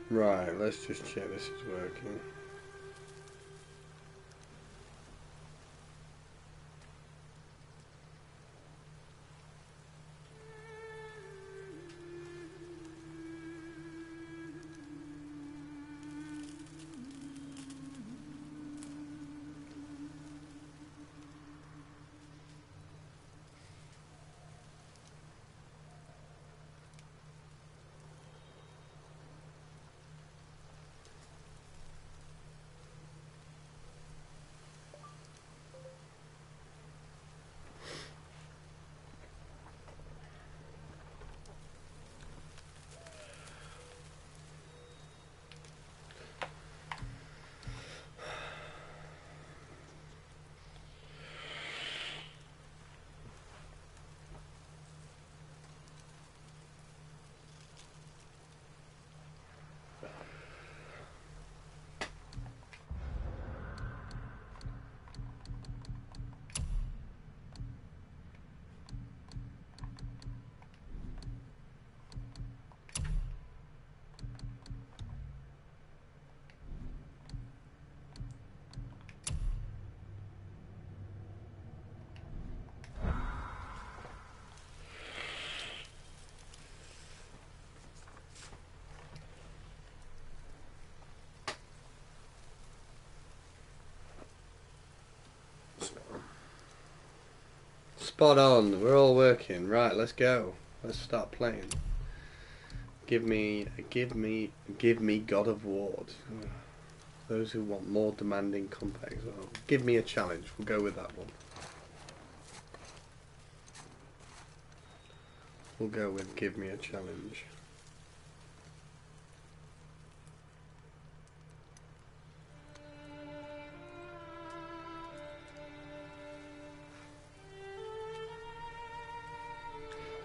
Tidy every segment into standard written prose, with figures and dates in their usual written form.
Right, let's just check this is working. Spot on, we're all working. Right, let's go. Let's start playing. Give me God of War. Those who want more demanding complex. Well, give me a challenge. We'll go with that one. We'll go with give me a challenge.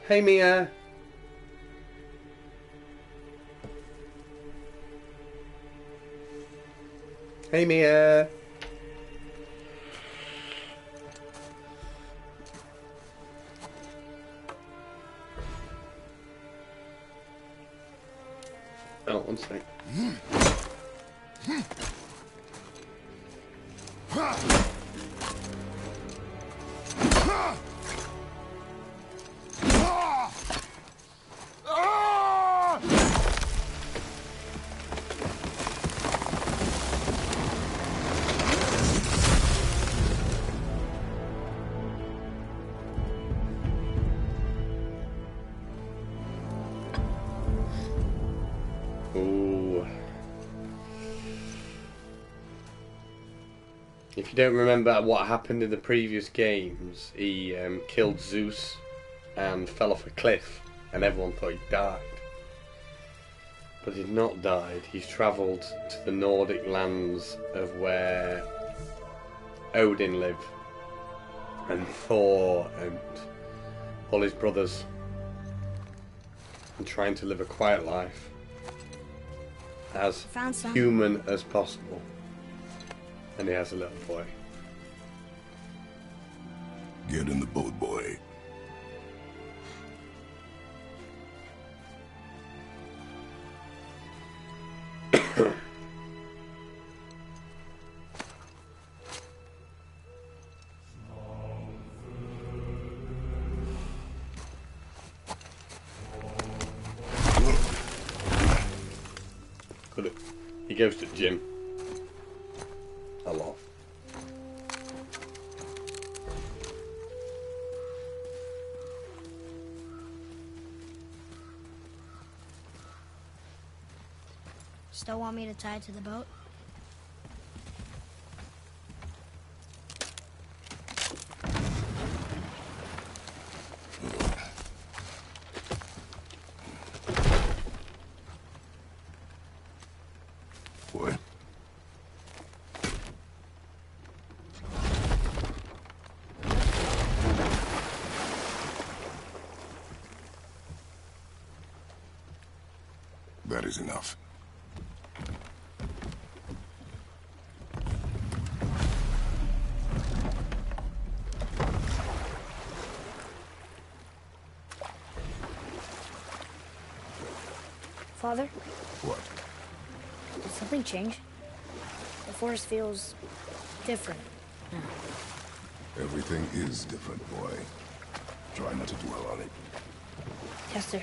Hey Mia. Hey Mia. Oh, one sec. If you don't remember what happened in the previous games, he killed Zeus and fell off a cliff, and everyone thought he died. But he'd not died. He's travelled to the Nordic lands of where Odin lived, and Thor and all his brothers, and trying to live a quiet life as human as possible. And he has a little boy. Get in the boat, boy. Good. He goes to the gym. A lot. Still want me to tie it to the boat? Boy. That is enough. Father? What? Did something change? The forest feels different. Everything is different, boy. Try not to dwell on it. Chester.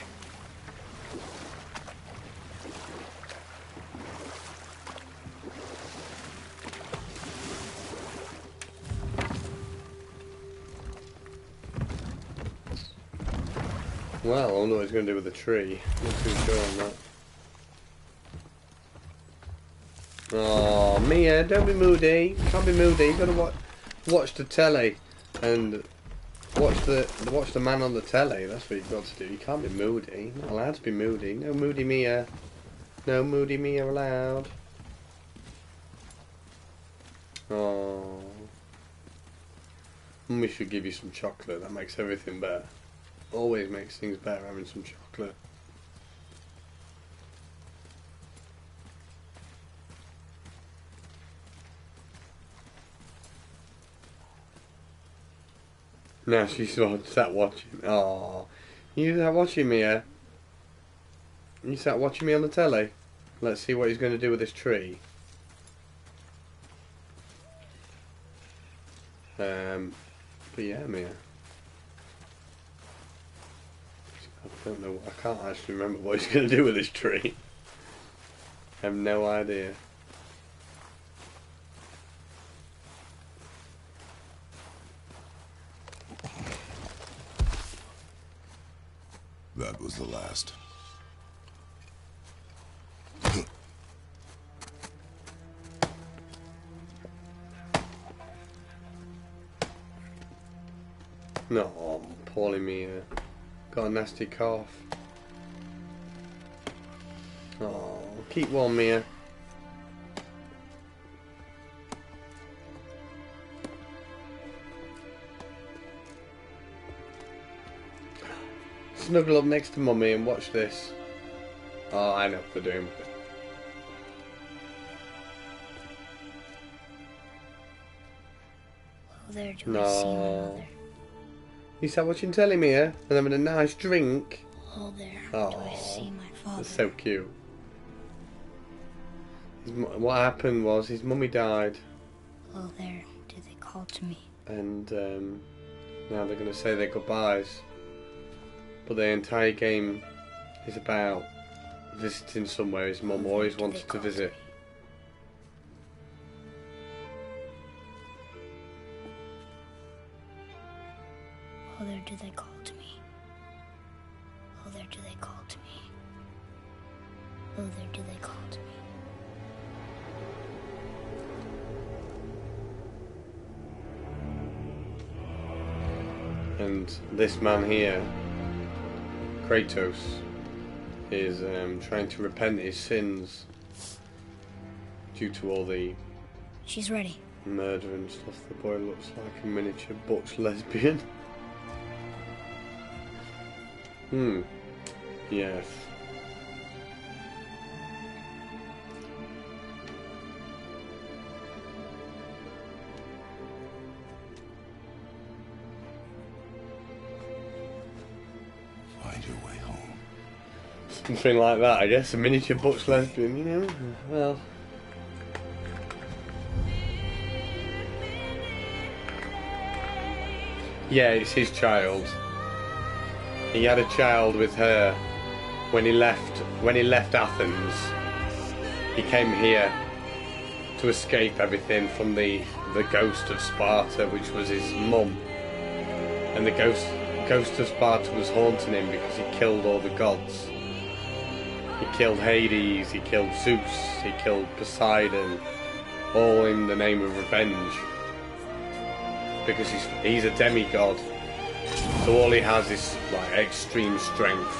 Well, I wonder what he's going to do with the tree. Not too sure on that. Oh, Mia, don't be moody. Can't be moody. You got to watch the telly and watch the man on the telly. That's what you've got to do. You can't be moody. You're not allowed to be moody. No moody Mia. No moody Mia allowed. Oh, Mummy should give you some chocolate. That makes everything better. Always makes things better having some chocolate. Now she's sat watching. Oh, you sat watching me, eh? You sat watching me on the telly. Let's see what he's going to do with this tree. But yeah, Mia. I don't know. I can't actually remember what he's going to do with this tree. I have no idea. That was the last. No, poorly Mia. Got a nasty cough. Oh, keep warm, Mia. Snuggle up next to Mummy and watch this. Oh, I know what they're doing with it. Oh, there, do I see my mother? You sat watching telly, Mia, and having a nice drink. Oh, there, Oh, do I see my father? that's so cute. What happened was his mummy died. Oh, there, did they call to me? And now they're going to say their goodbyes. But the entire game is about visiting somewhere his mum always wanted to visit. Oh, there, do they call to me? Oh, there, do they call to me? Oh, there, do they call to me? And this man here, Kratos, is trying to repent his sins due to all the She's ready. murder and stuff. The boy looks like a miniature butch lesbian. Yes. Find your way home. Something like that, I guess. A miniature butch lesbian, you know? Well. Yeah, it's his child. He had a child with her when he left Athens. He came here to escape everything from the ghost of Sparta, which was his mum. And the ghost of Sparta was haunting him because he killed all the gods. He killed Hades, he killed Zeus, he killed Poseidon, all in the name of revenge. Because he's a demigod. So all he has is like extreme strength,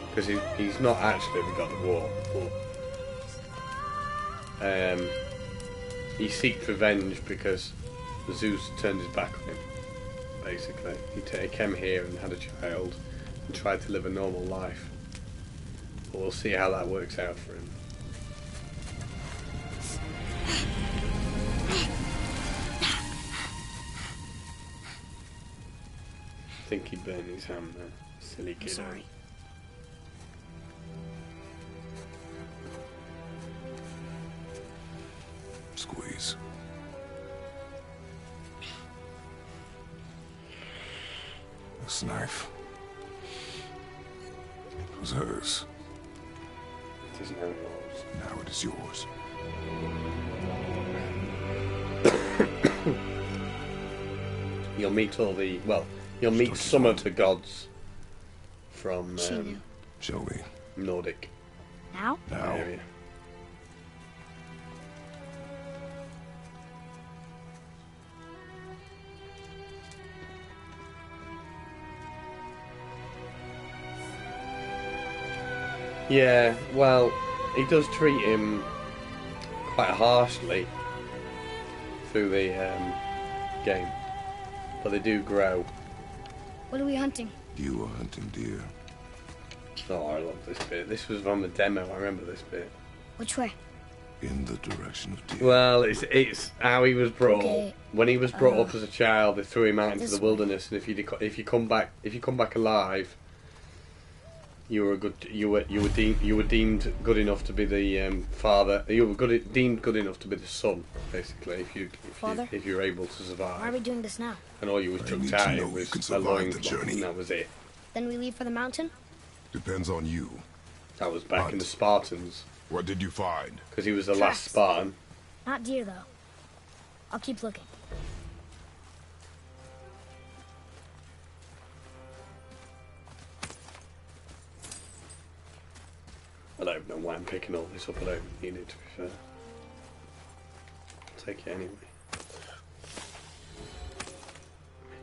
because he's not actually the god of war, but he seeks revenge because Zeus turned his back on him. Basically, he came here and had a child and tried to live a normal life. But we'll see how that works out for him. I think he burned his hand there. Silly kid. Sorry. ways. This knife was hers. It isn't how it was. Now it is yours. You'll meet all the, well, you'll meet some of the gods from Shall we? Nordic Now? Now. area. Yeah, well, he does treat him quite harshly through the game, but they do grow. What are we hunting? You are hunting deer. Oh, I love this bit. This was on the demo. I remember this bit. Which way? In the direction of deer. Well, it's how he was brought Okay. up. When he was brought up as a child, they threw him out into This the wilderness, and if you come back alive, you were deemed good enough to be the father. You were deemed good enough to be the son, basically. If you were able to survive. Why are we doing this now? And all you was I chucked need to out know it you was can a survive loin the cloth, journey. and that was it. Then we leave for the mountain? Depends on you. That was back in the Spartans, What did you find? because he was the Tracks. last Spartan. Not deer, though. I'll keep looking. I don't know why I'm picking all this up. I don't need it, to be fair. I'll take it anyway.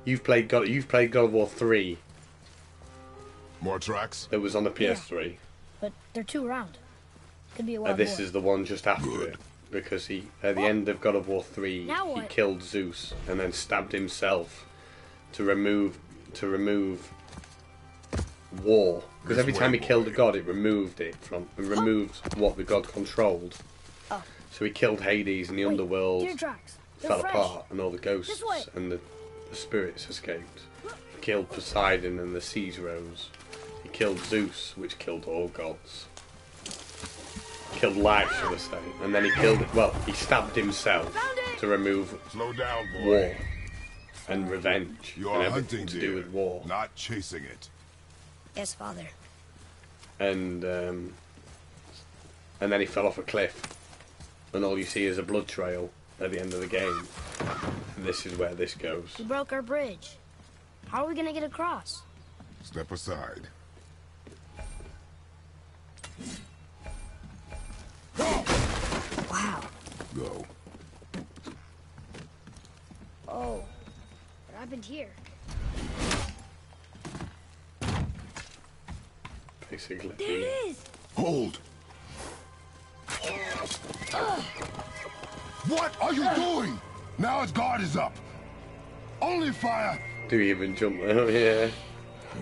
You've played God of War 3. More tracks? That was on the PS3. But they're two around. Could be a wild This boar. is the one just after Good. it, because he at the end of God of War 3 Now he what? killed Zeus and then stabbed himself to remove war. Because every Which time way, he killed a boy? god, it removed what the god controlled. Oh. So he killed Hades in the Wait, underworld, deer tracks. They're fell fresh. apart, and all the ghosts This way. and the spirits escaped. He killed Poseidon and the seas rose. He killed Zeus, which killed all gods. Killed life, shall I say. And then he stabbed himself to remove Slow down, boy. war and revenge You and are everything hunting to deer, do with war. not chasing it. Yes, Father. And then he fell off a cliff, and all you see is a blood trail at the end of the game. And this is where this goes. We broke our bridge. How are we gonna get across? Step aside. Wow. Go. Oh. What happened here? Basically. There it is! Hold! What are you doing? Now his guard is up. Only fire. Do you even jump there? Yeah.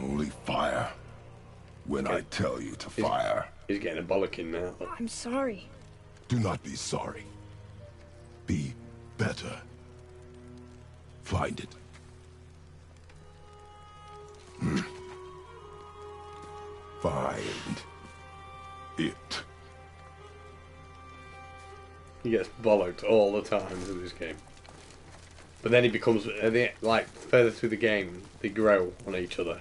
Only fire. When I tell you to fire. He's getting a bollocking now. I'm sorry. Do not be sorry. Be better. Find it. Find it. He gets bollocked all the time in this game. But then he becomes, like, further through the game, they grow on each other.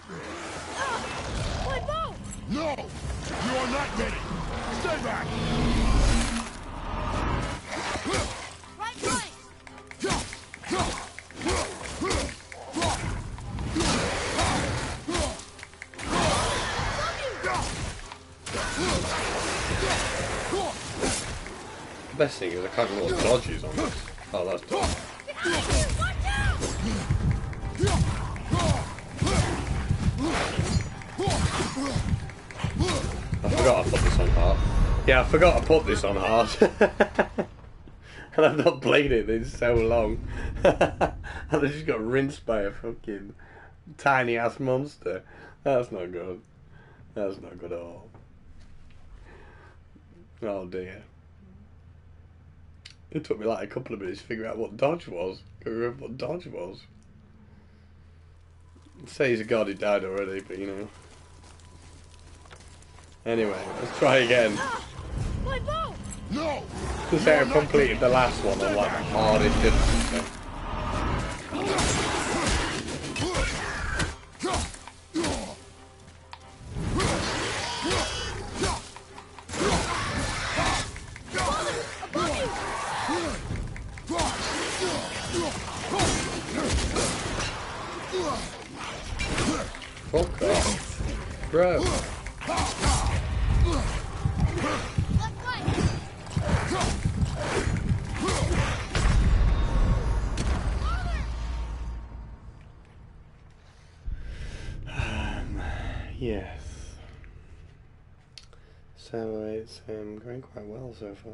My bow! No! You are not ready! Stay back! Right place! The best thing is I can't remember what dodges on this. Oh, that's dodge. Watch out! I forgot I put this on hard. Yeah, I forgot I put this on hard. And I've not played it in so long. And I just got rinsed by a fucking tiny ass monster. That's not good. That's not good at all. Oh dear. It took me like a couple of minutes to figure out what dodge was. I remember what dodge was. I'd say he's a god who died already, but you know. Anyway, let's try again. My bow! No! To say I completed the last one on like the hardest difficulty. Fuck off, bro. Yes. So it's going quite well so far.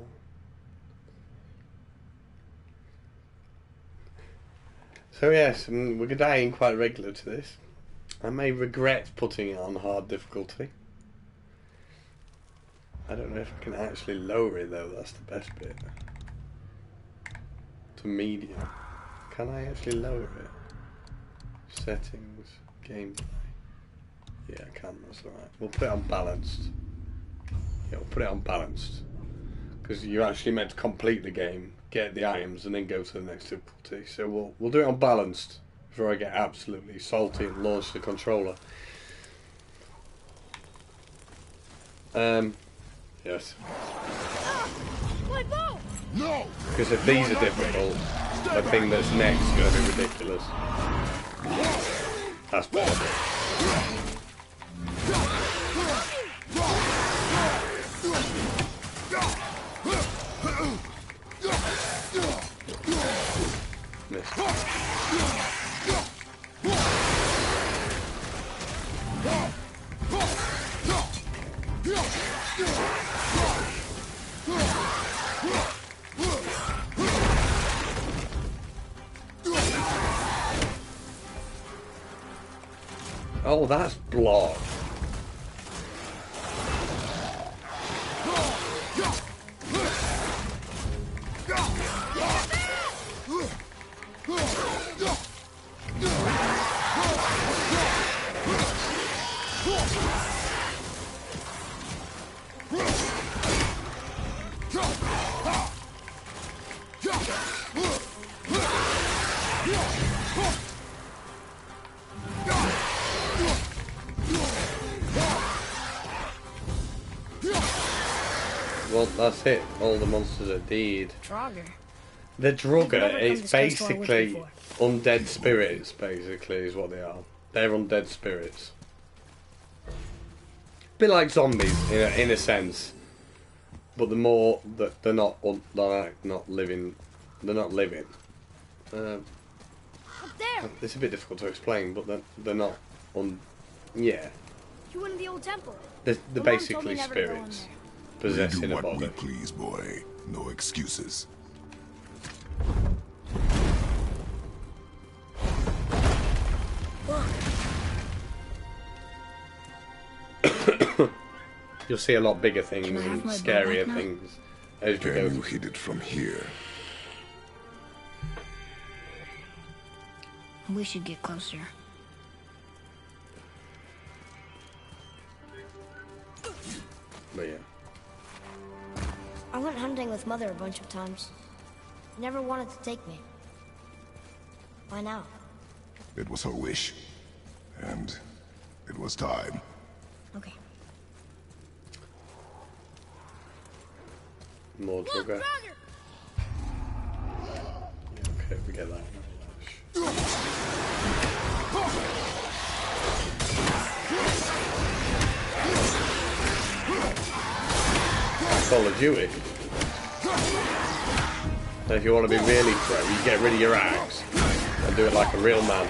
So yes, we're dying quite regular to this. I may regret putting it on hard difficulty. I don't know if I can actually lower it though, that's the best bit. To medium. Can I actually lower it? Settings, gameplay. Yeah, I can, that's alright. We'll put it on balanced. Yeah, we'll put it on balanced. Because you're actually meant to complete the game, get the items, and then go to the next difficulty. So we'll do it on balanced before I get absolutely salty and launch the controller. Yes. My bow! No! Because if these are difficult, the thing that's next is going to be ridiculous. That's better. Missed. Oh, that's blocked. Well, that's it. All the monsters are dead. Draugr. The Draugr Never come is this close to our woods basically before. undead spirits, basically, is what they are. They're undead spirits. Bit like zombies, in a sense. But the more that they're not living. They're not living. Up there! It's a bit difficult to explain, but they're not yeah. You went to the old temple. They're But Mom told basically me never to go in spirits there. We possessing do a what we body. please, boy. No excuses. You'll see a lot bigger things Can I have and my bow scarier back now? things as you Can go. you hit it from here? We should get closer. But yeah. I went hunting with Mother a bunch of times. Never wanted to take me. Why now? It was her wish. And it was time. Okay. More Draugr. Yeah, okay, we get that. Call of Duty. So if you want to be really pro, you get rid of your axe and do it like a real man.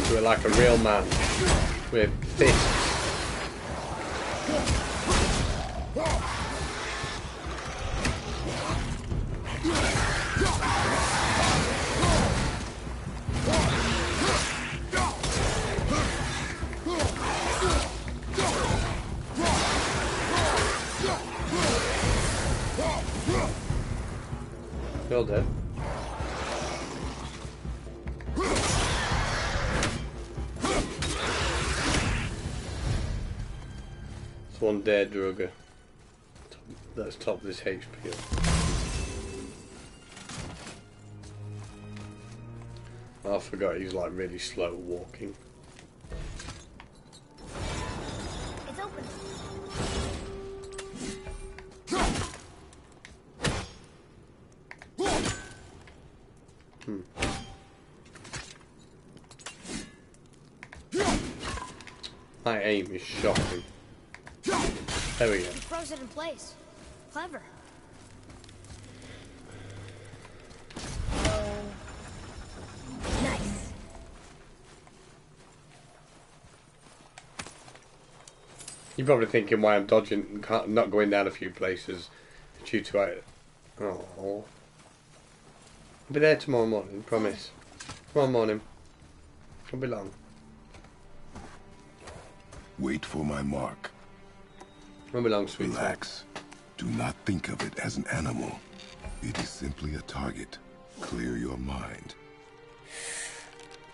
Do it like a real man with fists. You're dead. It's one dead drugger. Let's top this HP up. Oh, I forgot he's like really slow walking. It's open. My aim is shocking. There we go. He froze it in place. Clever. Oh. Nice. You're probably thinking why I'm dodging, not going down a few places due to it. Oh. I'll be there tomorrow morning, promise. Tomorrow morning. Won't be long. Wait for my mark. Won't be long, sweetheart. Relax. Do not think of it as an animal. It is simply a target. Clear your mind.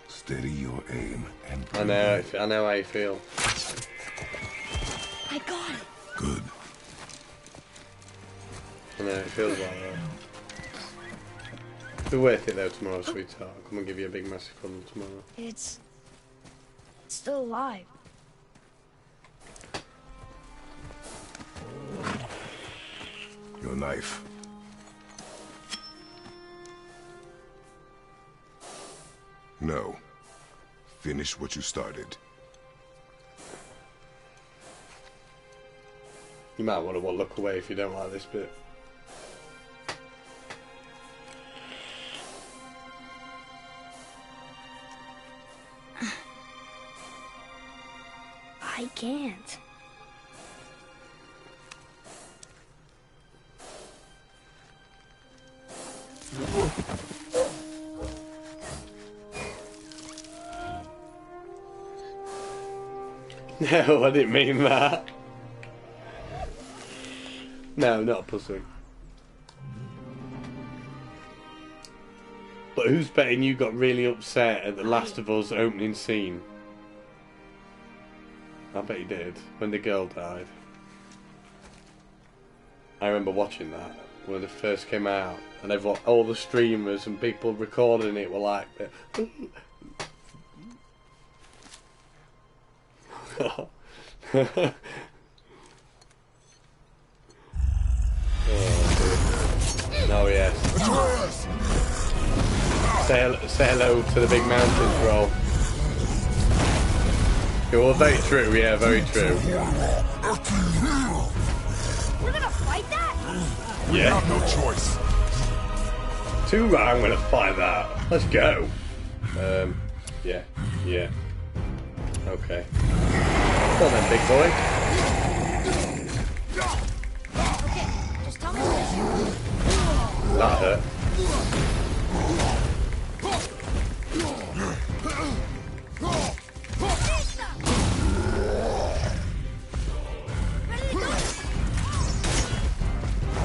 Steady your aim and I know how you feel. I got it. Good. I know it feels like that. It'll be worth it though tomorrow, sweetheart. I'll come and give you a big massive cuddle tomorrow. It's still alive. Your knife. No. Finish what you started. You might want to look away if you don't like this bit. I can't. No, I didn't mean that. No, not a pussy. But who's betting you got really upset at the Last of Us opening scene? I bet you did, when the girl died. I remember watching that when it first came out, and everyone, all the streamers and people recording it were like, oh, oh yes. Say hello to the big mountains, bro. Okay, well, very true, yeah, very true. We're gonna fight that? We Yeah. have no choice. Too right, I'm gonna fight that. Let's go. Yeah. Okay. Come on then, big boy. Okay, just tell me what That hurt.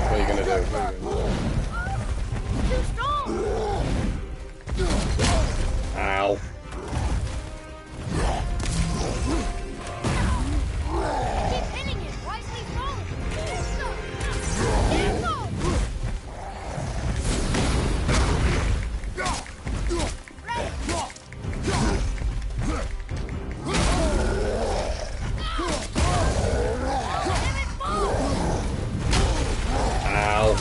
What are you gonna do? Too strong. Ow. Keep hitting it. Why is he falling? Ow.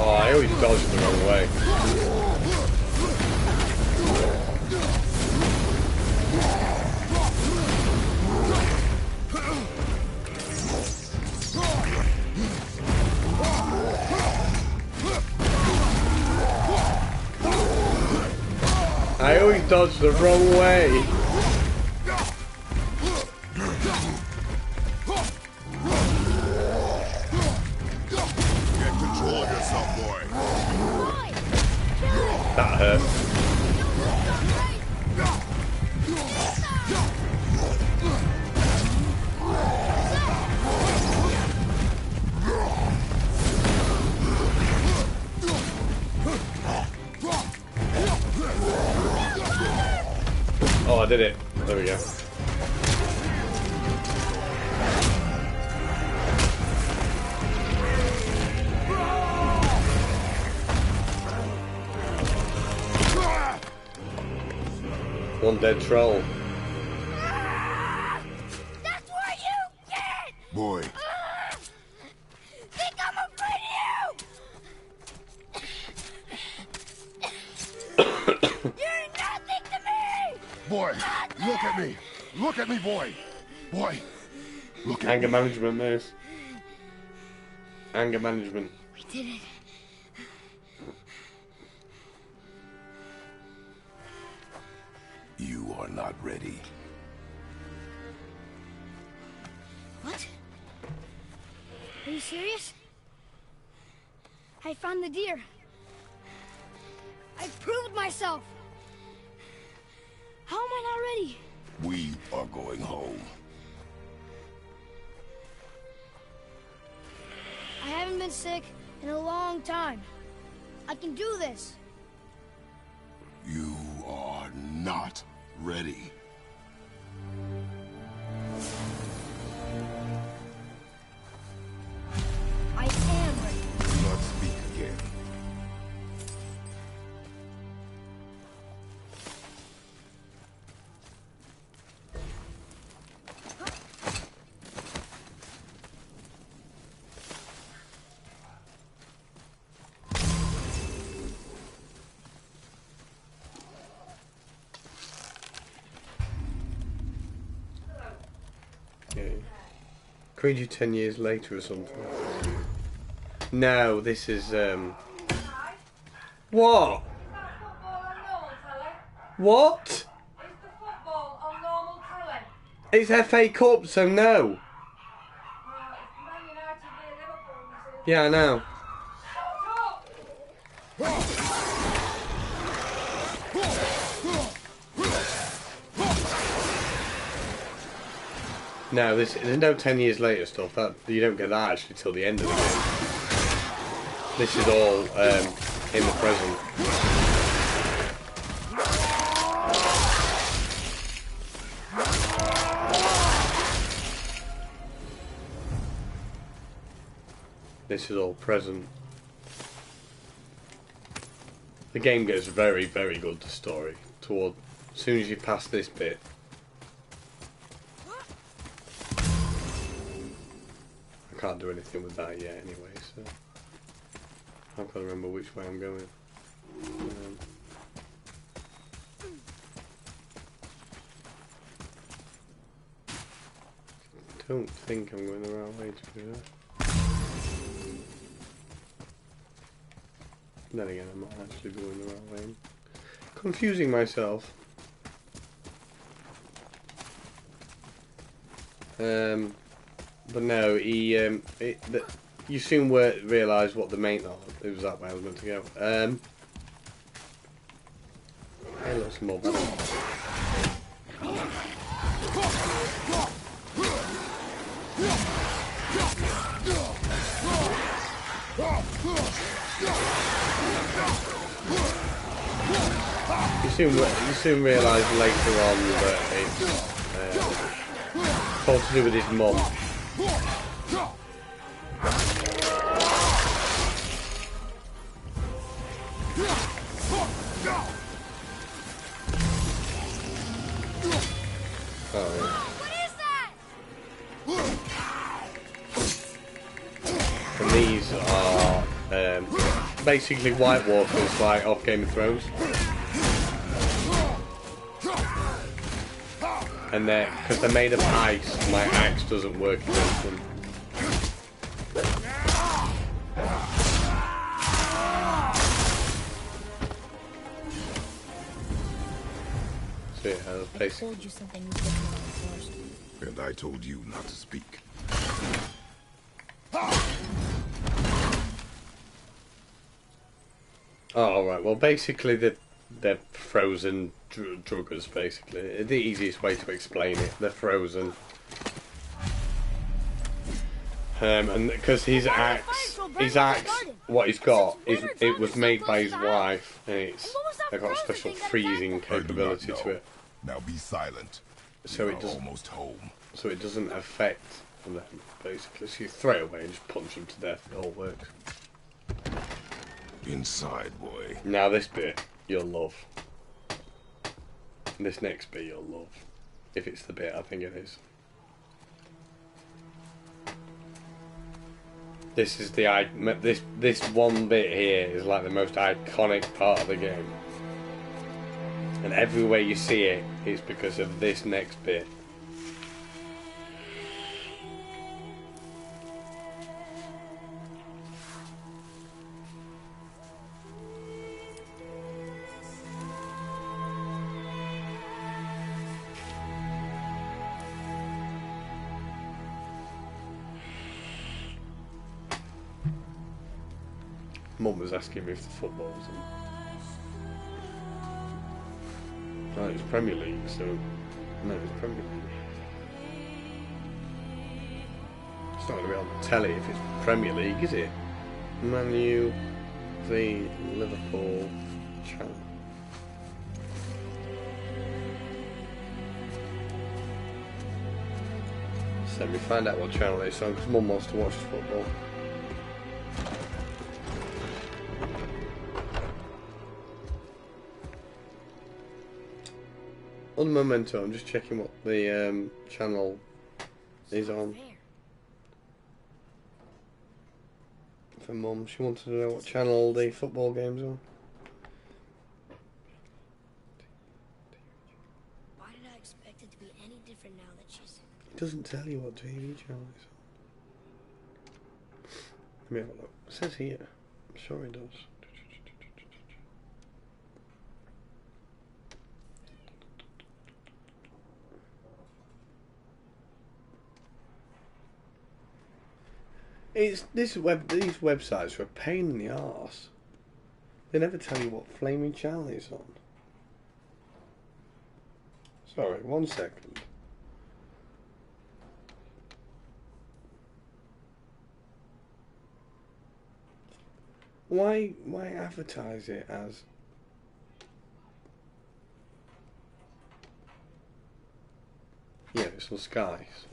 Oh, I always dodge the wrong way. I always dodge the wrong way. Get control of yourself, boy. That hurt. did it. There we go. One dead troll. That's where you get! Boy. Think I'm afraid of you! You're nothing to me! Boy, look at me. Look at me, boy. Boy, look at Anger me. management, Moose. Anger management. We did it. You are not ready. What? Are you serious? I found the deer. I proved myself. How am I not ready? We are going home. I haven't been sick in a long time. I can do this. You are not ready. I am ready. Do not speak again. Okay. Create you 10 years later or something. No, this is what? What? Is the football on normal telly? It's FA Cup, so no. Well, it's Man United v Liverpool, you see. Yeah, I know. Shut up! No, there's no 10 years later stuff. That you don't get that actually till the end of the game. This is all in the present. This is all present. The game gets very, very good, the story. As soon as you pass this bit. I can't do anything with that yet anyway, so I've got to remember which way I'm going. Don't think I'm going the right way to do that. Then again, I might actually be going the right way. Confusing myself. But no, you soon realise what the main. Oh, it was that way I was meant to go. Hey, look, some more battle. You soon realise later on that it's all to do with his mum. Oh, yeah. What is that? And these are basically White Walkers, like off Game of Thrones. And because they're made of ice, my axe doesn't work against them. So yeah, I told you something was different about the forest. And I told you not to speak. Oh, right. Well, basically, they're frozen druggers, basically. The easiest way to explain it. They're frozen. And because his axe, what he's got, it was made by his wife, and it's got a special freezing capability to it. Now be silent. So We it are doesn't. almost home. So it doesn't affect them, basically. So you throw it away and just punch them to death. It all works. Inside, boy. Now this bit, you'll love. This next bit, you'll love. If it's the bit I think it is. This is the this one bit here is like the most iconic part of the game. And everywhere you see it, it's because of this next bit. Mum was asking me if the football was on. No, it was Premier League, so... No, it was Premier League. It's not going to be on the telly if it's Premier League, is it? Man U v Liverpool channel. So let me find out what channel it's on, because Mum wants to watch the football. On the Memento, I'm just checking what the channel is on. For Mum, she wanted to know what channel the football game's on. Why did I expect it to be any different now that she's... It doesn't tell you what TV channel it's on. Let me have a look. It says here. I'm sure it does. These websites are a pain in the arse. They never tell you what flaming channel it's on. Sorry, 1 second. Why advertise it as... Yeah, it's on Sky. So.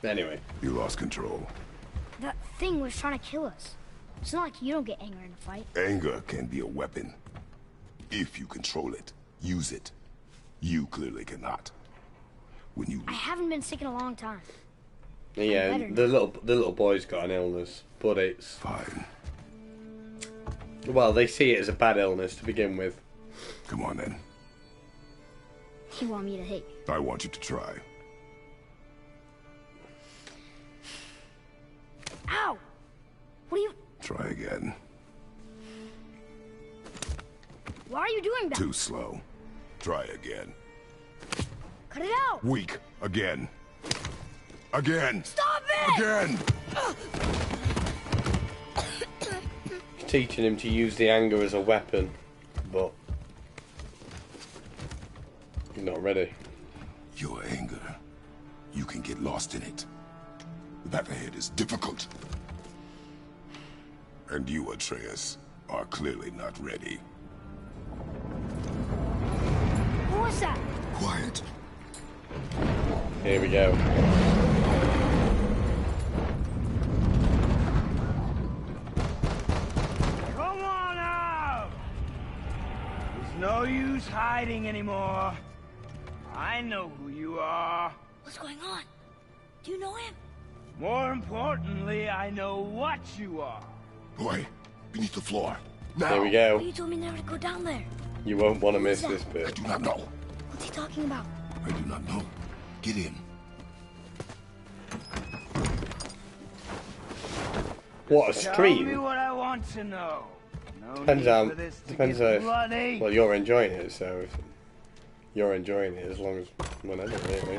Anyway. You lost control. That thing was trying to kill us. It's not like you don't get angry in a fight. Anger can be a weapon. If you control it, use it. You clearly cannot. When you... I haven't been sick in a long time. Yeah, the little boy's got an illness, but it's... Fine. Well, they see it as a bad illness to begin with. Come on, then. You want me to hit you? I want you to try. Ow! What are you... Try again. Why are you doing that? Too slow. Try again. Cut it out! Weak. Again. Again. Stop it! Again! Teaching him to use the anger as a weapon, but he's not ready. Your anger. You can get lost in it. The path ahead is difficult. And you, Atreus, are clearly not ready. What was that? Quiet. Here we go. Come on out! There's no use hiding anymore. I know who you are. What's going on? Do you know him? More importantly, I know what you are. Boy, beneath the floor. Now. Here we go. You told me never to go down there. You won't want to miss this I bit. do not know. What's he talking about? I do not know. Get in. What a Tell me stream! what I want to know. No Depends need how. for this to Depends get how. bloody. Well, you're enjoying it, so if you're enjoying it as long as whenever, really.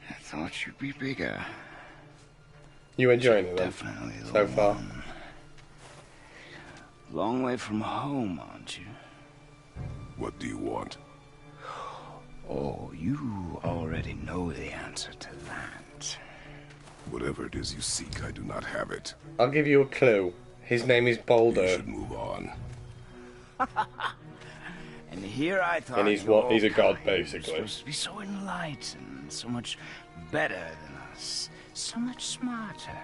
I thought you'd be bigger. You enjoying it then? Definitely the So far. one. Long way from home, aren't you? What do you want? Oh, you already know the answer to that. Whatever it is you seek, I do not have it. I'll give you a clue. His name is You Boulder. should move on. And here I thought And he's your what? He's a god, kind were basically. supposed to be so enlightened, so much better than us, so much smarter.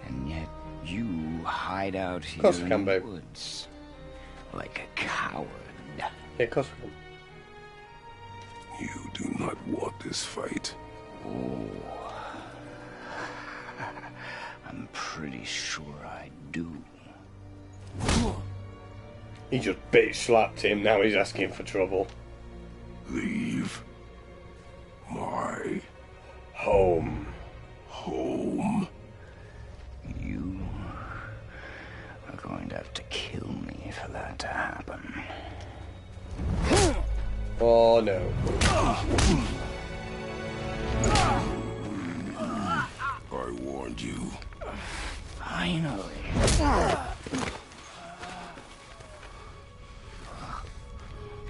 And yet you hide out here course we in can, the babe. woods like a coward. Yeah, of course we can. You do not want this fight. Oh, I'm pretty sure I do. He just bitch slapped him, now he's asking for trouble. Leave my Home. home. You are going to have to kill me for that to happen. Oh no. I warned you. Finally.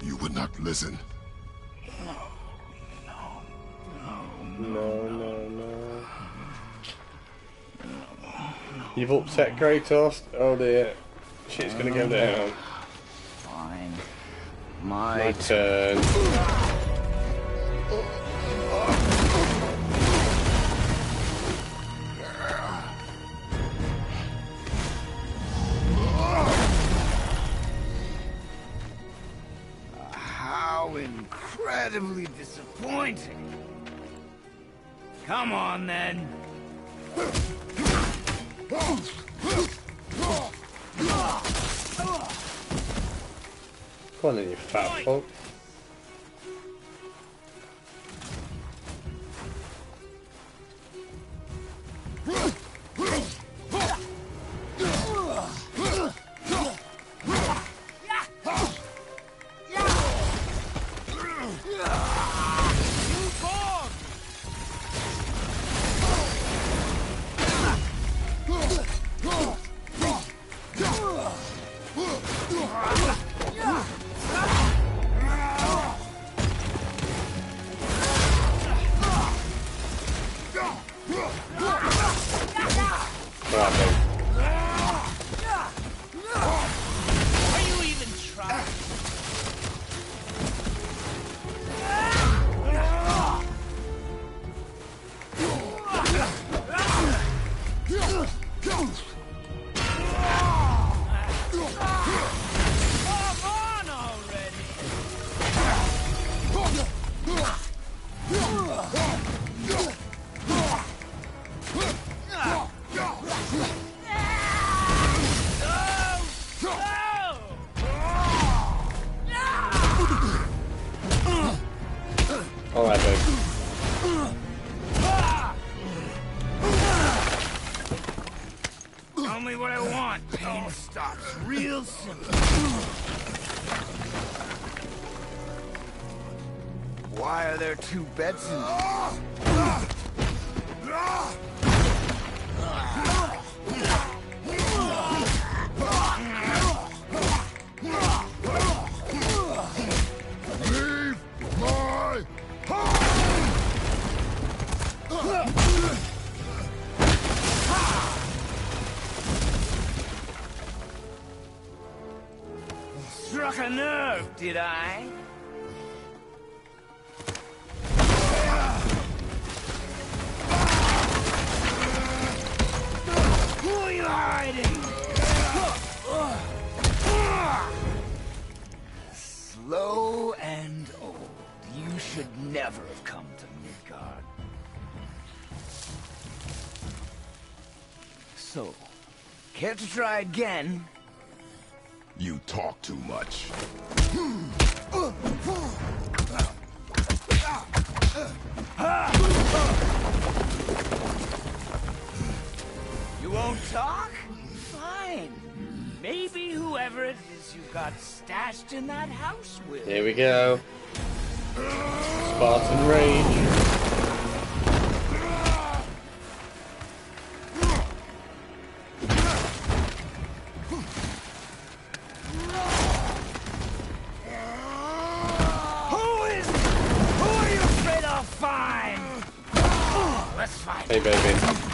You would not listen. No. You've upset Kratos? Oh dear. Shit's gonna go down. Fine. My turn. How incredibly disappointing. Come on, then. Come on then, you fat fuck. Are you even trying? Come on already! Alright, babe. Tell me what I want. Pain stops real simple. Why are there two beds in here? Leave my Struck a nerve, did I? Who are you hiding? Slow and old. You should never have come to Midgard. So, care to try again? You talk too much. You won't talk? Fine. Maybe whoever it is you got stashed in that house will. Here we go. Spartan Rage. Who is Let's find Hey, baby.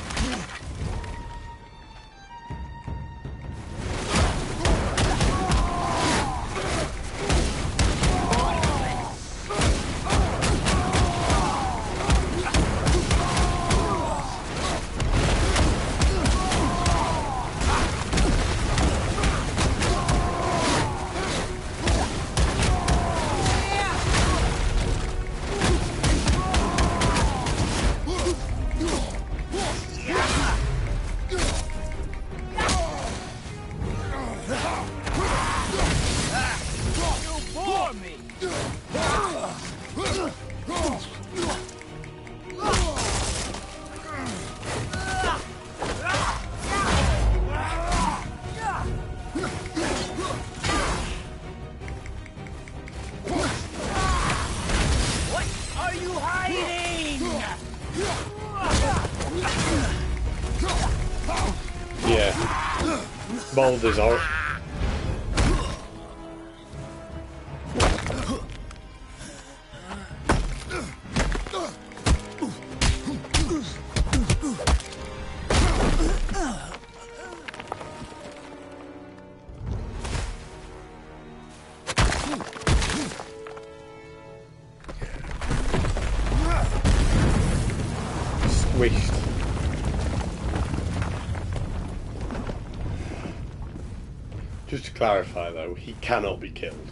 Yeah. Boulders are. Squished. Just to clarify though, he cannot be killed.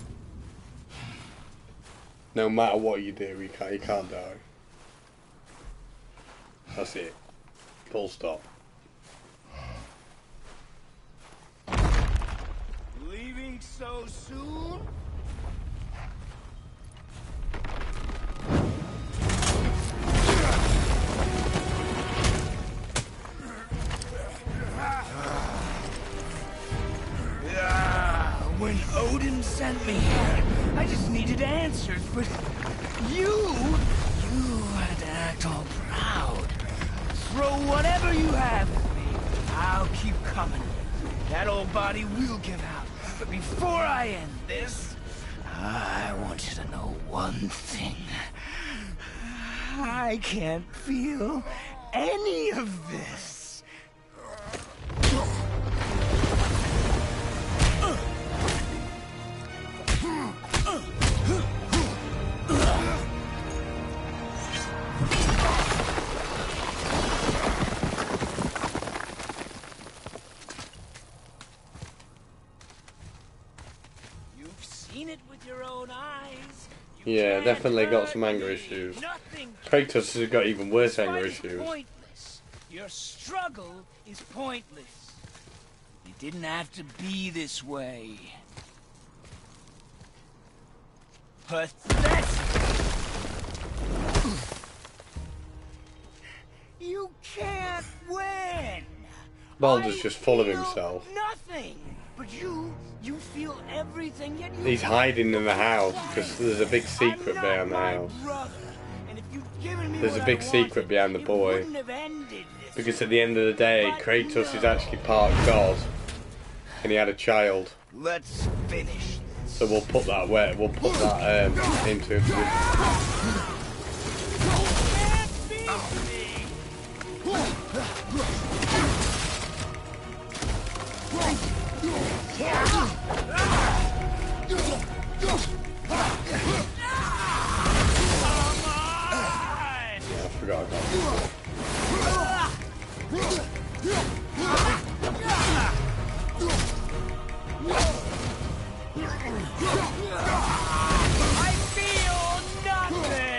No matter what you do, he can't die. That's it. Full stop. Leaving so soon? When Odin sent me here, I just needed answers, but you had to act all proud. Throw whatever you have at me. I'll keep coming. That old body will give out. But before I end this, I want you to know one thing. I can't feel any of this. Yeah, definitely got some anger issues. Kratos has got even worse anger issues. Your struggle is pointless. It didn't have to be this way. Pathetic! You can't win! Baldur's just full of himself. Nothing! But you feel everything, yet you... He's hiding in the house because there's a big secret behind the house. There's a big secret behind the boy. Because at the end of the day, Kratos is actually part God, and he had a child. Let's finish. So we'll put that where we'll put that into. I forgot about that. I feel nothing!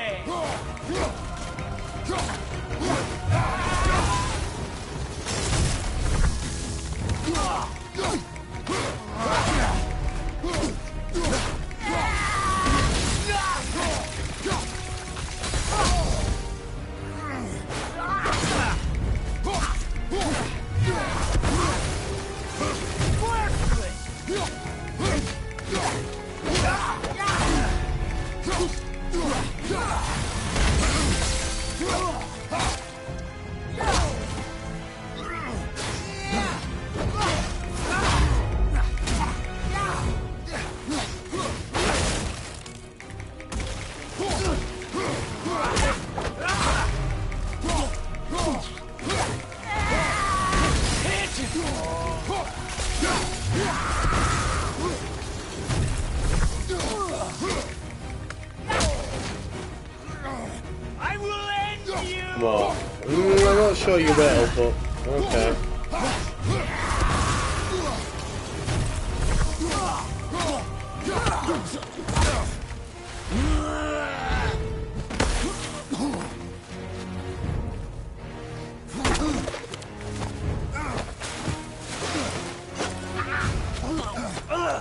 sure you will, but okay.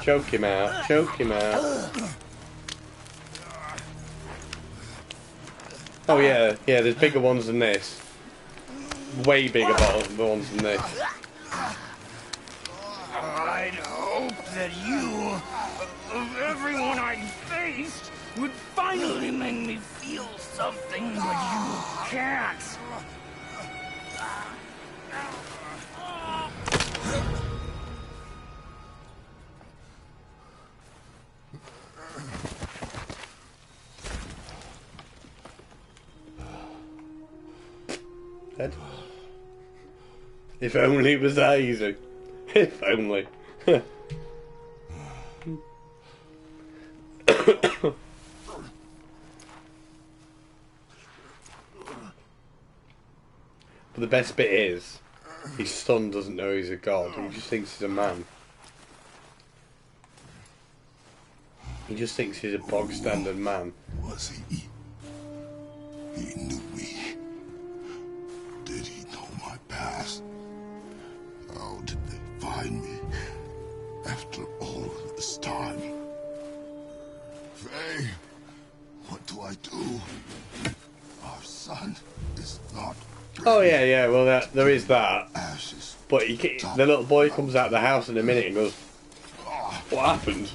Choke him out, choke him out. Oh yeah, yeah, there's bigger ones than this. Way bigger ones than this. I'd hope that you, of everyone I faced, would finally make me feel something, but you can't. Dead. If only it was that easy. If only. But the best bit is, his son doesn't know he's a god. He just thinks he's a man. He just thinks he's a bog standard man. Was he? He knew me. Did he know my past? How did they find me after all this time? Faye, what do I do? Our son is not. Oh yeah, yeah. Well, there is that. Ashes. But the little boy comes out of the house in a minute and goes, "What happened?"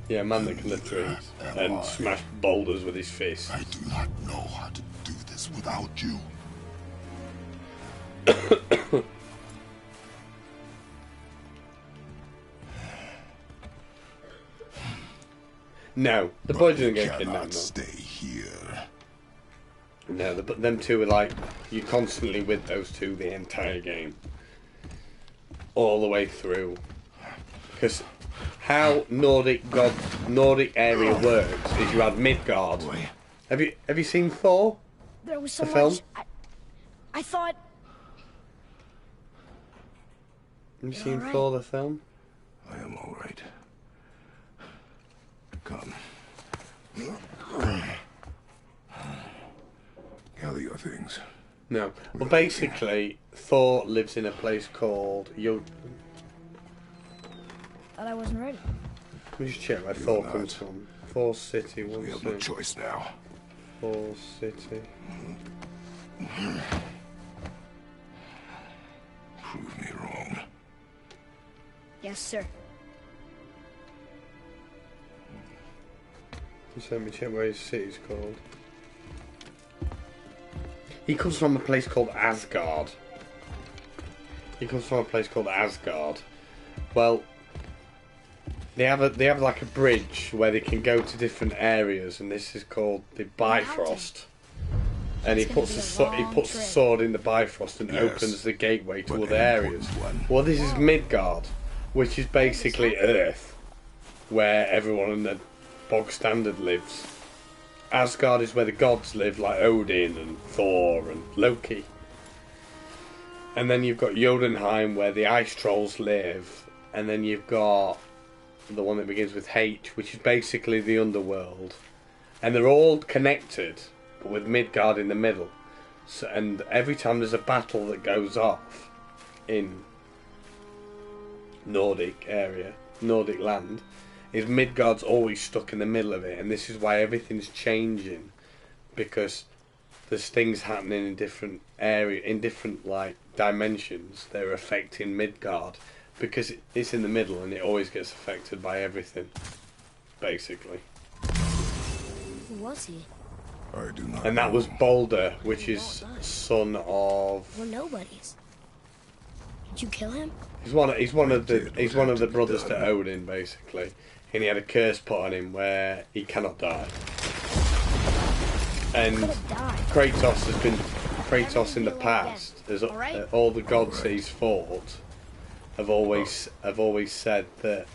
Yeah, man that can lift trees and smash boulders with his fist. I do not know how to do this without you. No, the boy doesn't get Cannot kidnapped. No. stay here. No, but them two are like, you're constantly with those two the entire game. All the way through. Because how Nordic area works is you had Midgard. Have you seen Thor? There was so The film? much. I thought. Have you seen alright? Thor the film? I am all right. Come. Gather your things. No. Well, basically, Thor lives in a place called Thought I wasn't ready. Let me just check where You're Thor not. comes from. Thor City, We one have no second. choice now. Thor City. Prove me wrong. Yes, sir. Just let me check where his city's called. He comes from a place called Asgard. Well, they have like a bridge where they can go to different areas, and this is called the Bifrost. And he It's puts gonna be a the long trip. sword in the Bifrost and Yes, opens the gateway to but other an areas. important one. Well, this is Midgard, which is basically Earth, where everyone in the bog standard lives. Asgard is where the gods live, like Odin and Thor and Loki. And then you've got Jotunheim, where the ice trolls live. And then you've got the one that begins with H, which is basically the underworld. And they're all connected, but with Midgard in the middle. So, and every time there's a battle that goes off in Nordic land, is Midgard's always stuck in the middle of it, and this is why everything's changing, because there's things happening in different like dimensions that are affecting Midgard, because it's in the middle and it always gets affected by everything, basically. Who was he? I do not And that know. was Balder, which is son of. We're nobodies. Did you kill him? He's one of the did he's what one had of the to be brothers done. to Odin, basically, and he had a curse put on him where he cannot die. And Could've died. Kratos in the past, as all the gods he's fought have always said that,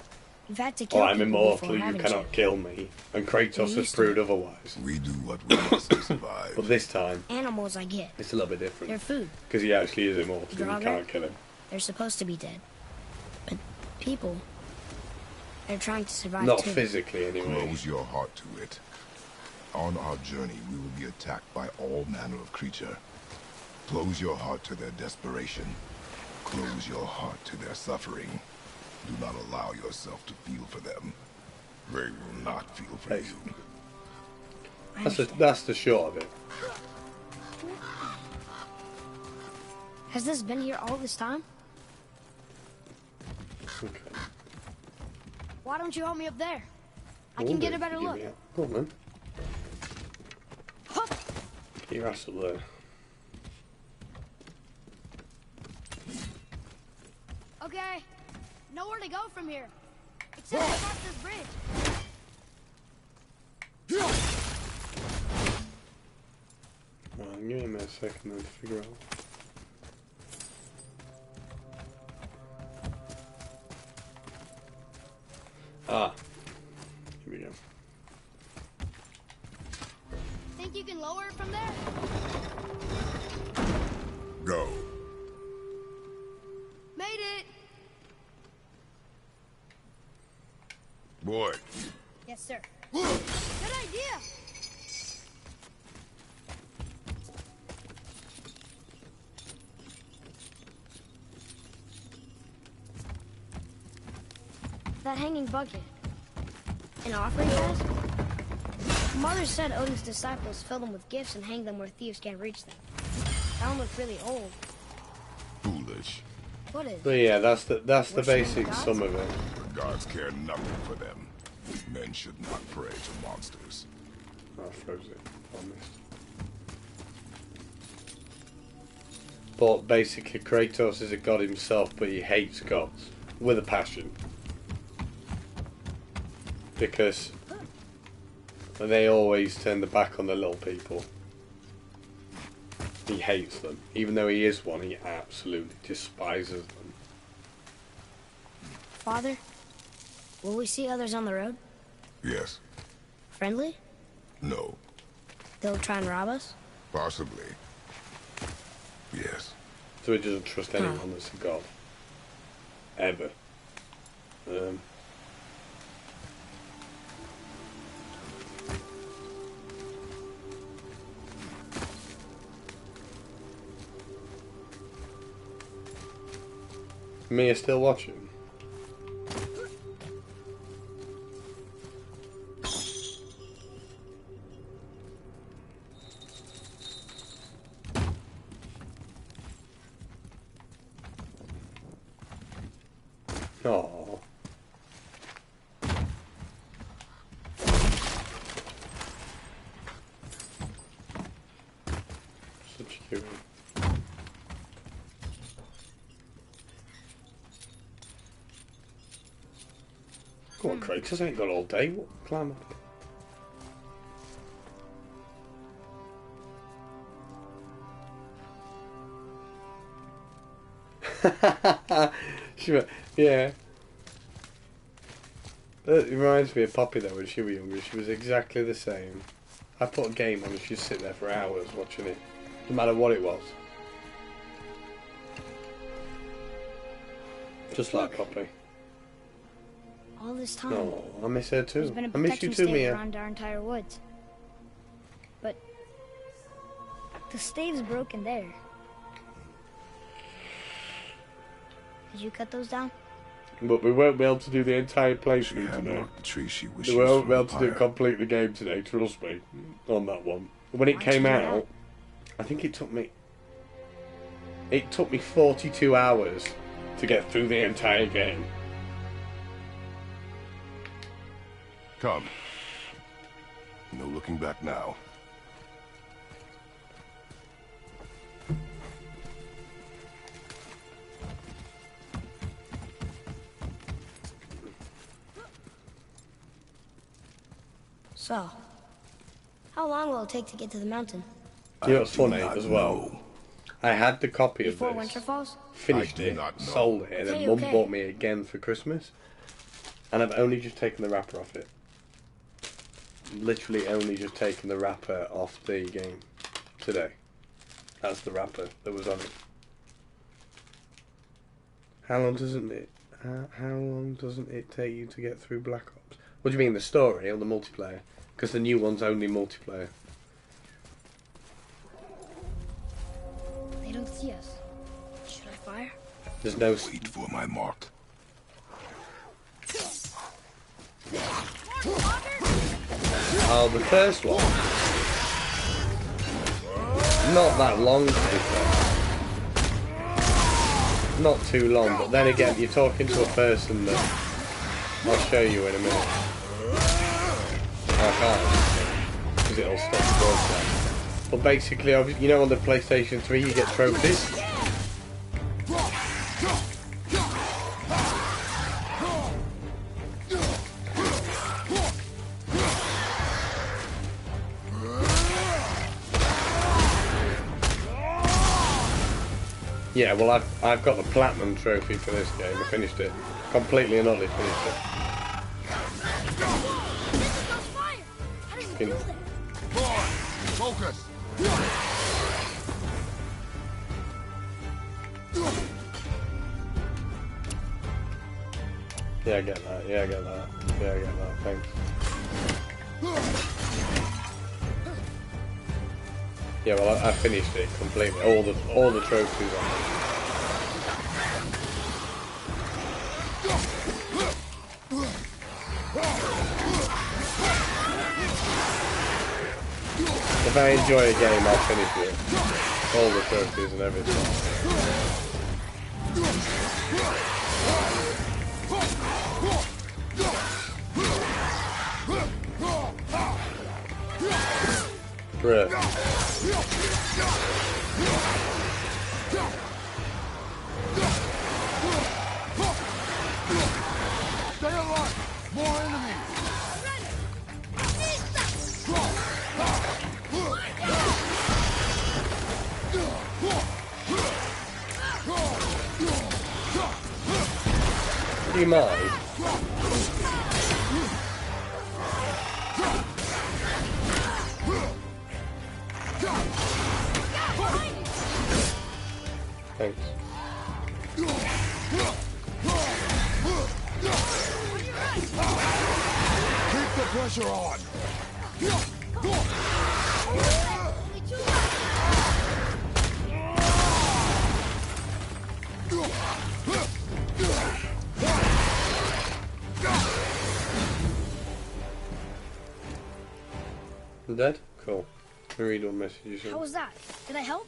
You've had to kill I'm people immortal, before, you haven't cannot kill me. And Kratos has proved otherwise. We do what we must to survive. But this time, Animals I get. it's a little bit different. They're food. Because he actually is immortal, and you Draugr? can't kill him. They're supposed to be dead. But people, they're trying to survive Not too. physically, anyway. Close your heart to it. On our journey, we will be attacked by all manner of creature. Close your heart to their desperation. Close your heart to their suffering. Do not allow yourself to feel for them. They will not feel for you. That's the short of it. Has this been here all this time? Okay. Why don't you help me up there? I can get a better look. Go on then. Hup. Get your ass up there. Okay, nowhere to go from here. Except across this bridge. Well, give me a second then to figure out. Ah, here we go. Think you can lower it from there? Go. Made it! Boy. Yes, sir. Good idea! That hanging bucket. An offering chest? Mother said Odin's disciples fill them with gifts and hang them where thieves can't reach them. That one looks really old. Foolish. What is? But yeah, that's the Worshiping basic gods? sum of it. The gods care nothing for them. Men should not pray to monsters. I froze it. I missed. But basically, Kratos is a god himself, but he hates gods with a passion. Because they always turn the back on the little people. He hates them. Even though he is one, he absolutely despises them. Father, will we see others on the road? Yes. Friendly? No. They'll try and rob us? Possibly. Yes. So he doesn't trust anyone that's a god. Ever. Mia still watching? Oh. Such a cute one. Come on, Kratos, ain't got all day. What? Climb up. Yeah. That reminds me of Poppy though when she was younger. She was exactly the same. I put a game on and she'd sit there for hours watching it. No matter what it was. Just like Poppy. All this time. Oh, I miss her There's too. been a I miss you protection too, stave Mia. around our entire woods. But the stave's broken there. Did you cut those down? But we won't be able to do the entire She playthrough had today. marked the tree she We wishes won't for be able to do empire. complete the game today, trust me, on that one. When it Why'd you came do out, I think it took me 42 hours to get through the entire game. Come. No looking back now. So, How long will it take to get to the mountain? You know what's funny do not as well? know. I had the copy of Before this, winter falls? finished I do it, not know. sold it, and then Okay, Mum okay. bought me again for Christmas. And I've only just taken the wrapper off it. Literally only just taken the wrapper off the game today. That's the wrapper that was on it. How long doesn't it? How long doesn't it take you to get through Black Ops? What do you mean, the story or the multiplayer? Because the new one's only multiplayer. They don't see us. Should I fire? There's no. Wait for my mark. Oh, the first one. Not that long, to be fair. Not too long, but then again, you're talking to a person that I'll show you in a minute. I can't, because it'll stop the broadcast. But basically, you know, on the PlayStation 3, you get trophies. Yeah, well, I've got the platinum trophy for this game. I finished it completely and utterly finished it. Fucking- Focus. Yeah, I get that. Yeah, I get that. Yeah, I get that. Thanks. Yeah, well, I finished it completely. All the trophies on it. If I enjoy a game, I'll finish it. All the trophies and everything. Bruh. Stay alert. More enemies. Do you mind? Thanks. Keep the pressure on. I'm dead? Cool. Let me read what message you sent. How was that? Did I help?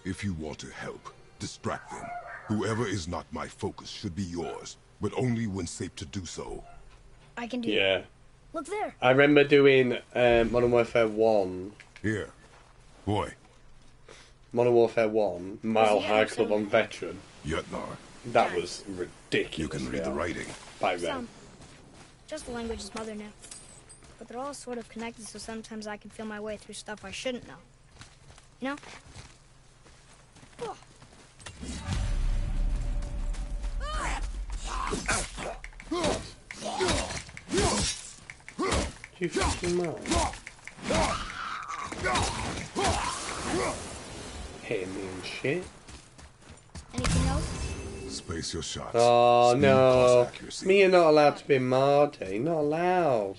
If you want to help, distract them. Whoever is not my focus should be yours, but only when safe to do so. I can do Yeah. that. Look there. I remember doing Modern Warfare 1. Here. Boy, Modern Warfare 1, Mile Yeah, High so- Club on Veteran. Yetnar, That was ridiculous. you can read the writing. Back then. Some. Just the language his mother knew. But they're all sort of connected, so sometimes I can feel my way through stuff I shouldn't know. You know? Oh. You fucking mad? Hitting me and shit. Anything else? Space your shots. Oh Speed no. plus accuracy. Me are not allowed to be Mardy. Not allowed.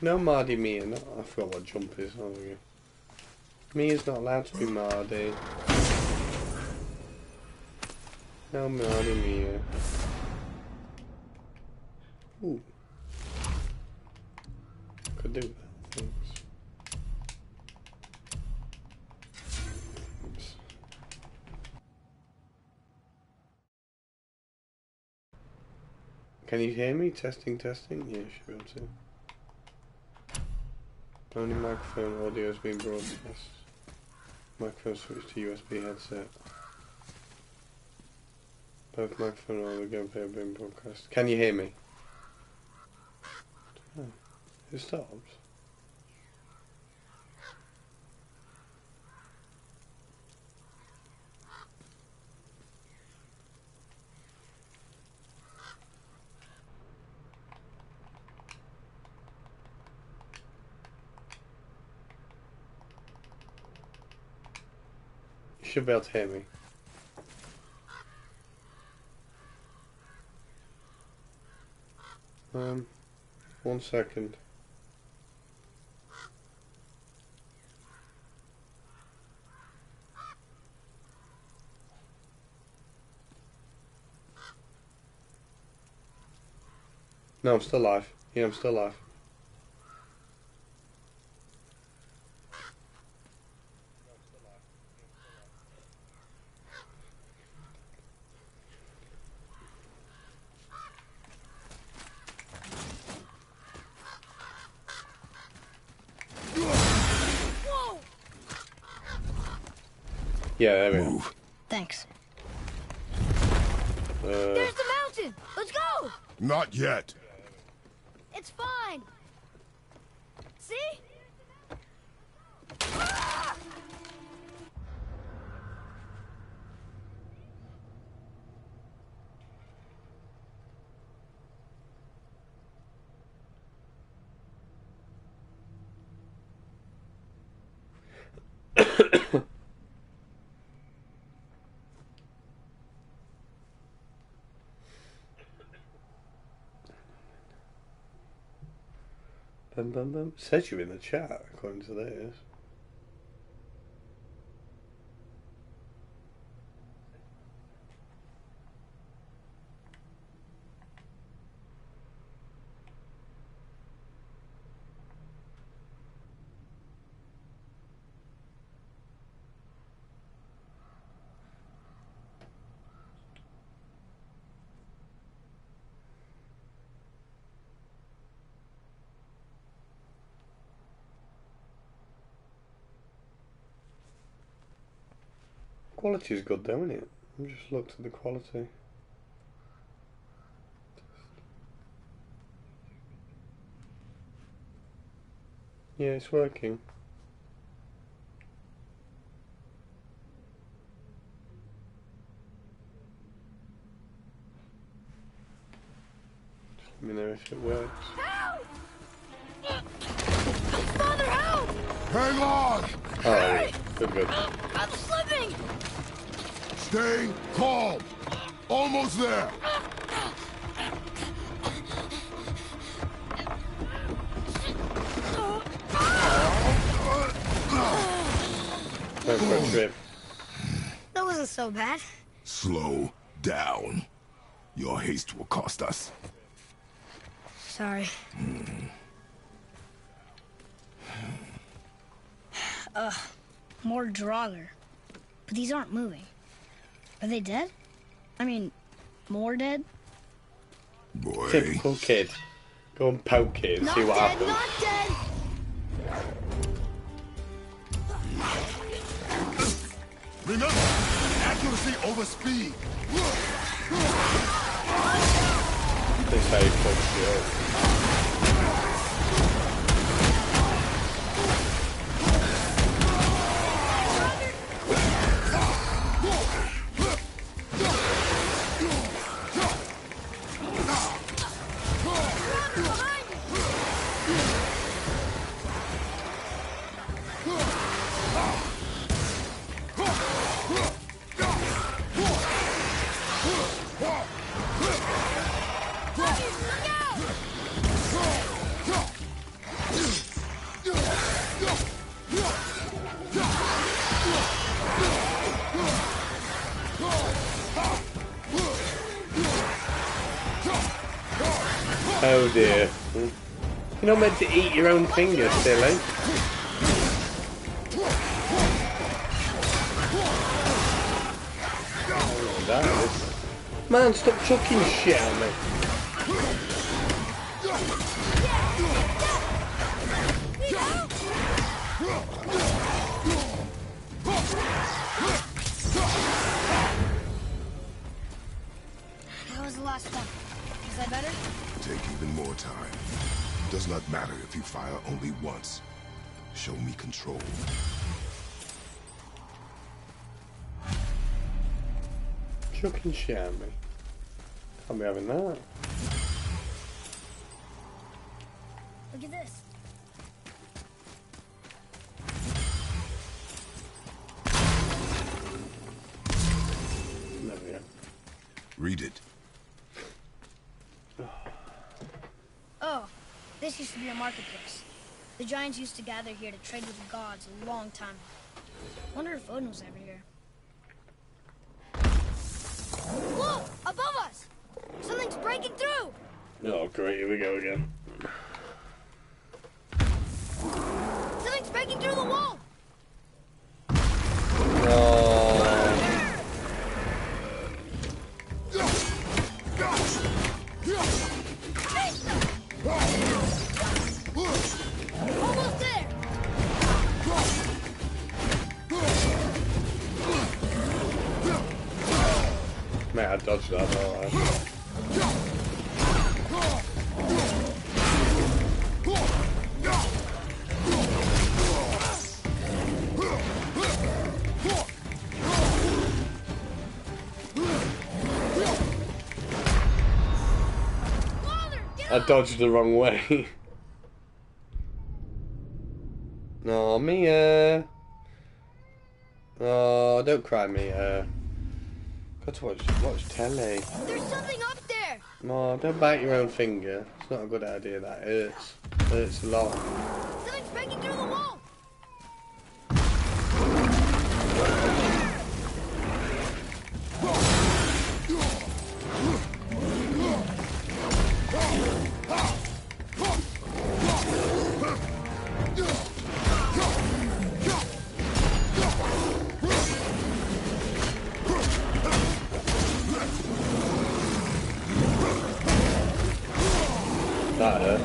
No Mardy Mia. No, I forgot what jump is. Oh, yeah. Mia's not allowed to be Mardy. No Mardy Mia. Ooh. Could do that. Thanks. Oops. Can you hear me? Testing, testing? Yeah, should be able to. Only microphone audio is being broadcast. Microphone switch to USB headset. Both microphone and audio gameplay are being broadcast. Can you hear me? Oh, it stops. should be able to hear me. One second. No, I'm still alive. Yeah, I'm still alive. Whoa! Yeah, there we Move. Thanks. go. There's the mountain! Let's go! Not yet. It's fine! See? Dun, dun, dun. Says you in the chat, according to this. Quality is good though, isn't it? I just looked at the quality. Yeah, it's working. Just let me know if it works. Help! Father, help! Hang on! Oh, yeah. Good, good. I'm slipping! Stay calm. Almost there. Went for a trip. That wasn't so bad. Slow down. Your haste will cost us. Sorry. More Draugr. But these aren't moving. Are they dead? I mean, more dead? Boy. Typical kid. Go and poke it and Not see what dead, happens. not dead! Remember, accuracy over speed. They say fuck you up. Oh dear. You're not meant to eat your own fingers, silly. Oh, that is... Man, stop chucking shit at me. That was the last one. Is that better? Take even more time. Does not matter if you fire only once. Show me control. Chucking shit at me. Can't be having that. Look at this. Read it. Oh, this used to be a marketplace. The giants used to gather here to trade with the gods a long time ago. Wonder if Odin was ever here. Look! Above us! Something's breaking through! Oh, great. Here we go again. Something's breaking through the wall! Oh. Almost there! Mate, I dodged that, alright. I dodged the wrong way. No, Mia. Oh, don't cry, Mia. Got to watch telly. There's something up there! No, don't bite your own finger. It's not a good idea. That hurts. Hurts a lot. Something's breaking through the wall! That hurt.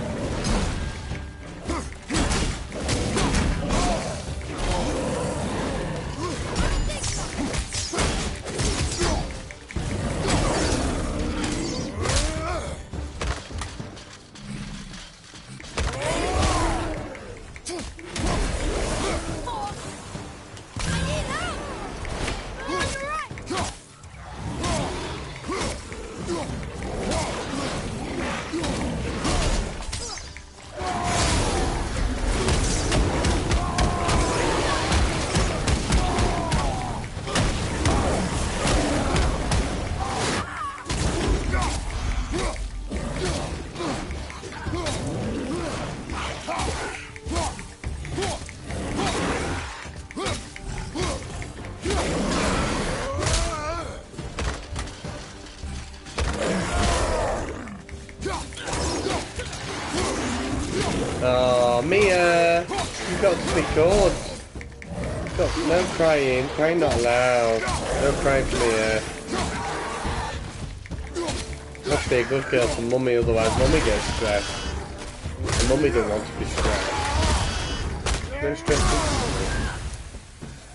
Oh, Mia, you've got to be good. No crying. Crying not allowed. No crying for Mia. Must be a good girl for Mummy, otherwise Mummy gets stressed. And Mummy doesn't want to be stressed. No stress.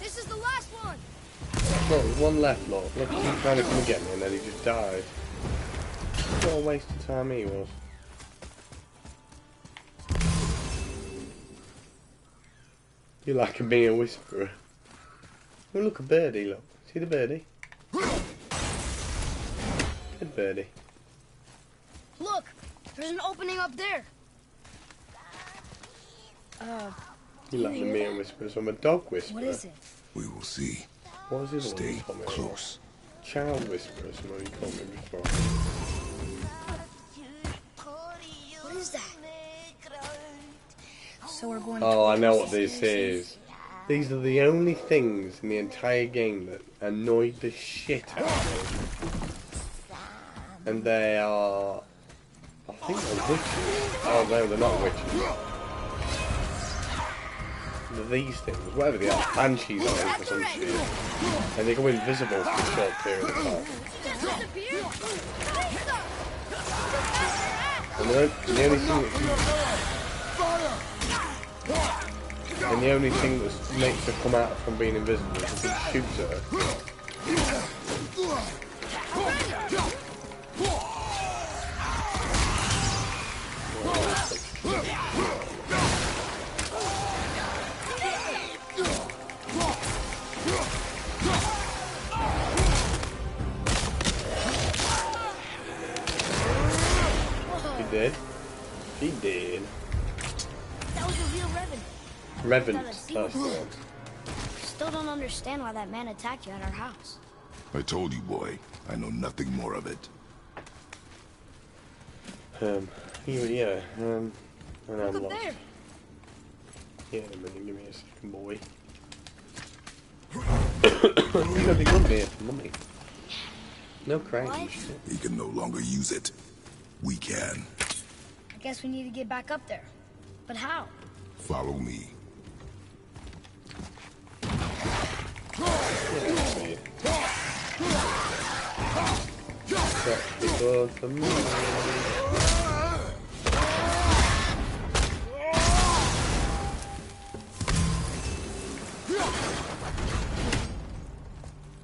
This is the last one! Look, there's one left, look. Look, he's trying to come and get me and then he just died. What a waste of time he was. You're like a Mia whisperer. Oh, look, a birdie, look. See the birdie? Good birdie. Look! There's an opening up there! You like the Mia whisperer, so I'm a dog whisperer. What is it? We will see. What was his Stay one called me? close. Child whisperer, someone you called me before. What is that? So we're going Oh, I know what this is. These are the only things in the entire game that annoyed the shit out of me. And they are... I think they're witches. Oh no, they're not witches. They're these things, whatever they are. Banshees on them for some shit. And they go invisible for a short period of time. And the only thing that... And the only thing that makes her come out from being invisible is if he shoots at her. He did. He did. That was a real revenant. Revenant, that's the one. Still don't understand why that man attacked you at our house. I told you, boy. I know nothing more of it. Yeah, and I'm Look up lost. there. Yeah, a minute, give me a second, boy. You got the gun here for money. No crank. What? He can no longer use it. We can. I guess we need to get back up there. But how? Follow me. Yeah, that's the gun for money.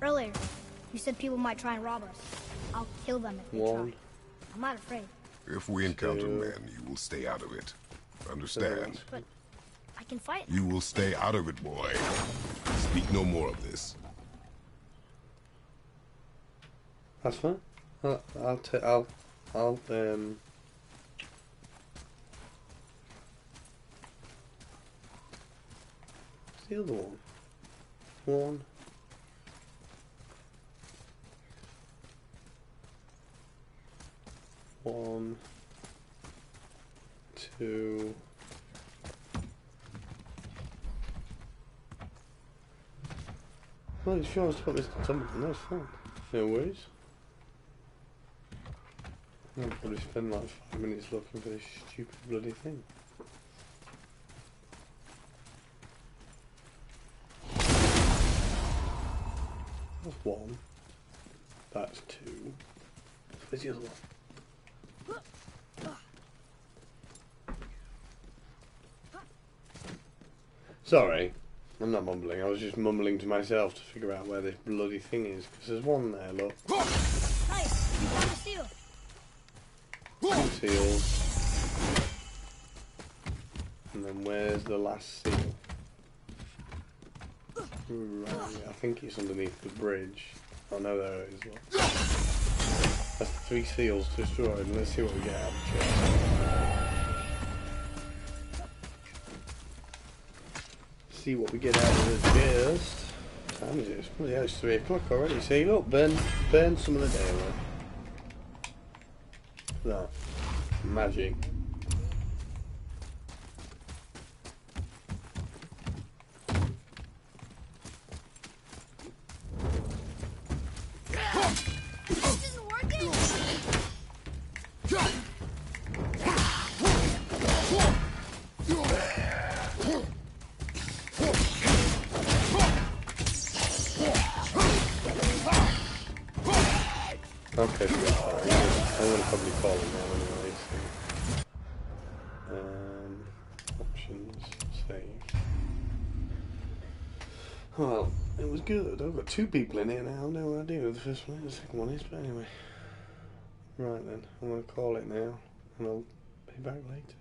Earlier, you said people might try and rob us. I'll kill them if they One. try. I'm not afraid. If we encounter men, you will stay out of it. Understand? But I can fight. You will stay out of it, boy. Speak no more of this. That's fine. I'll what's the other one? One. One. Two. Well, if you want to put this to something, that's fine. No worries. I'll probably spend like 5 minutes looking for this stupid bloody thing. That's one. That's two. Where's the other one? Sorry, I'm not mumbling. I was just mumbling to myself to figure out where this bloody thing is. Because there's one there, look. Nice! You found a seal. 2 seals. And then where's the last seal? Right, I think it's underneath the bridge. Oh no, there it is. Look. That's 3 seals destroyed. Let's see what we get out of the chest. See what we get out of the chest. What time is it? Oh, yeah, it's 3 o'clock already. See, look, burn some of the day away. That magic. This isn't working? Okay, sorry. I'm gonna probably call it now anyway. So. Options, save. Well, it was good. I've got 2 people in here now. No idea who the first one is, the second one is, but anyway. Right then, I'm gonna call it now, and I'll be back later.